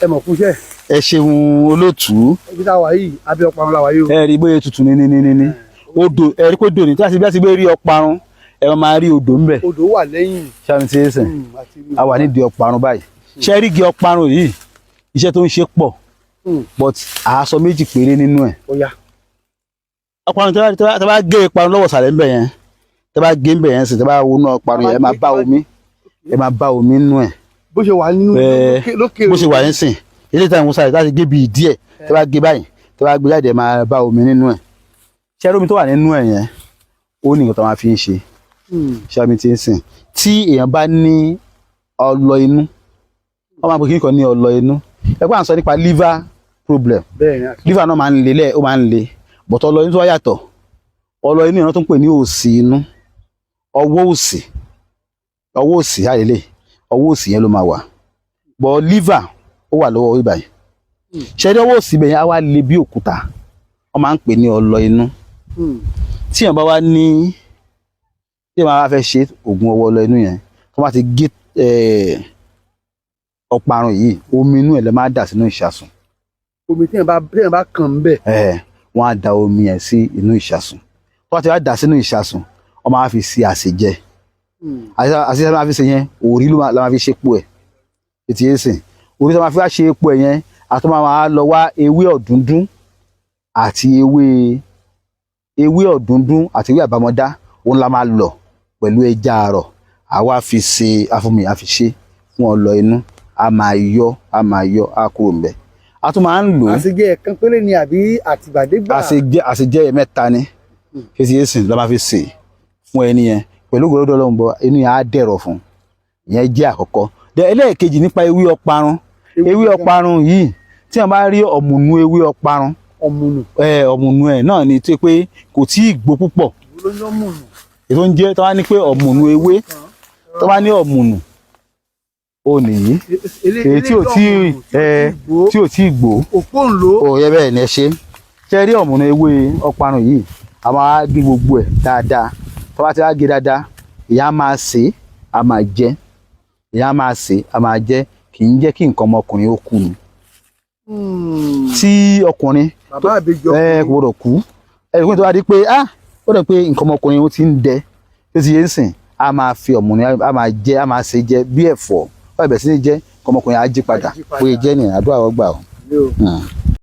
ẹ mọ̀ kú iṣẹ́. ẹ ṣeun olóòtú. ibi tá a wà yìí abẹ́ ọparun la wà yìí o. ẹ rí bóyá tutù ní odò ẹ rí pé dòní tí a ti bí a ti gbé rí ọparun ẹ máa rí odò ńbẹ. odò wà lẹ́yìn. ṣáà ti ṣe sìn a wà nídìí ọparun báyìí ṣe rí igi ọparun yìí iṣẹ́ tó ń ṣe pọ̀ but àásọ méjì péré nínú ẹ̀. ọparun tí a bá gé ìparun lọ́wọ́ sàlẹ̀ ńbẹ yẹn tí a bá gé ńbẹ yẹn sì tí a bá wọnú ọparun yẹn ẹ máa bá omi nínú ẹ̀. bó ṣe wà nínú lókè bó ṣe wà yẹn sìn ilé ìtàn ìwòsàn láti gé bíi díẹ̀ tí a bá gé báyìí tí a bá gbé jáde máa bá omi nínú ẹ̀. ṣé omi tó wà nínú ẹ̀ yẹn ó ní nǹkan tó máa fi ń ṣe ṣé omi ti ń sìn tí èèyàn bá ní ọlọ inú wọ́n máa ń pè kí nǹkan ní ọlọ inú ẹgbẹ́ à ń sọ nípa liver problem liver náà máa ń le ó máa ń le but ọlọ inú tó wá yàtọ̀ ọlọ inú ìran tó ń pè ní òsì inú ọwọ́ òsì àlélẹ̀ ọwọ́ òsì yẹn ló máa wà but liver ó wà lọ́wọ́ ibà yìí ṣẹ́ni ọwọ́ òsì bẹ̀yẹn á wá le bí òkúta wọ́n máa ń pè ní ọlọ inú tí èèyàn bá wá ní tí èèyàn bá fẹ́ ṣe oògùn ọwọ́ ọlọ inú yẹn tó bá ti gé ọparun yìí omi inú ẹ̀ lè máa dà sínú ìṣàsùn. omi tí èèyàn bá kàn ń bẹ̀. wọ́n á da omi yẹn sí inú ìṣàsùn tó bá ti wá dà sínú ìṣàsùn wọ́n máa fi ṣe àṣejẹ àṣejẹ máa fi ṣe yẹn òrí ló máa fi ṣe epo ẹ̀ ètí yẹn sìn òrí tó máa fi wá ṣe epo ẹ̀ yẹn àti máa lọ wá ewé ọ̀dúndún àti ewé ọ̀dúndún àti ewé àbámọ́dá òun la máa lọ pẹ̀lú ẹja àrọ̀ àwa fi ṣe afúnmi àfi ṣe fún ọlọ inú a máa yọ á kúrò ńbẹ̀ a tún máa ń lò. àṣejẹ ẹ̀kan péré ni àbí àtìgbàdégbà. àṣejẹ mẹ́ta ni kí ẹ sìn la máa fi ṣe fún ẹni yẹn pẹ̀lú gbọ́dọ̀ Ọlọ́run bọ̀ inú yẹn á dẹ̀rọ̀ fún ìyẹn jẹ́ àkọ́kọ́. ẹlẹ́ẹ̀kejì nípa ewé ọparun yìí tí wọ́n bá rí ọ̀mùnú ewé ọparun ọ̀mùnú ẹ̀ náà ni tó pé kò tí ì gbó púpọ̀ ètò ń jẹ́ tó bá ní pé ọ̀mùnú ewé tó bá ní ọ̀mùnú ó nìyí èyí tí ò tí ì gbó òye bẹ́ẹ̀ ni ẹ ṣe rí ọ̀mùnú ewé ọparun yìí a máa gé gbogbo ẹ̀ dáadáa tó bá ti wá gé dáadáa ìyá máa sè é a máa jẹ ìyá máa sè é a máa jẹ kì í jẹ́ kí nǹkan ọmọkùnrin ó kú ni tí ọkùnrin kò gbọdọ̀ kú ẹ̀rọ tó wá di pé ó dẹ̀ pé nǹkan ọmọkùnrin ó ti ń dẹ tó ti yé ń sìn a máa fi ọ̀mùnú a máa jẹ a máa ṣe jẹ bí ẹ̀fọ́ ó bẹ̀ sí ní jẹ nǹkan ọmọkùnrin á jí padà bóyá jẹ́ nìyẹn àdúrà wọ́n gbà ó.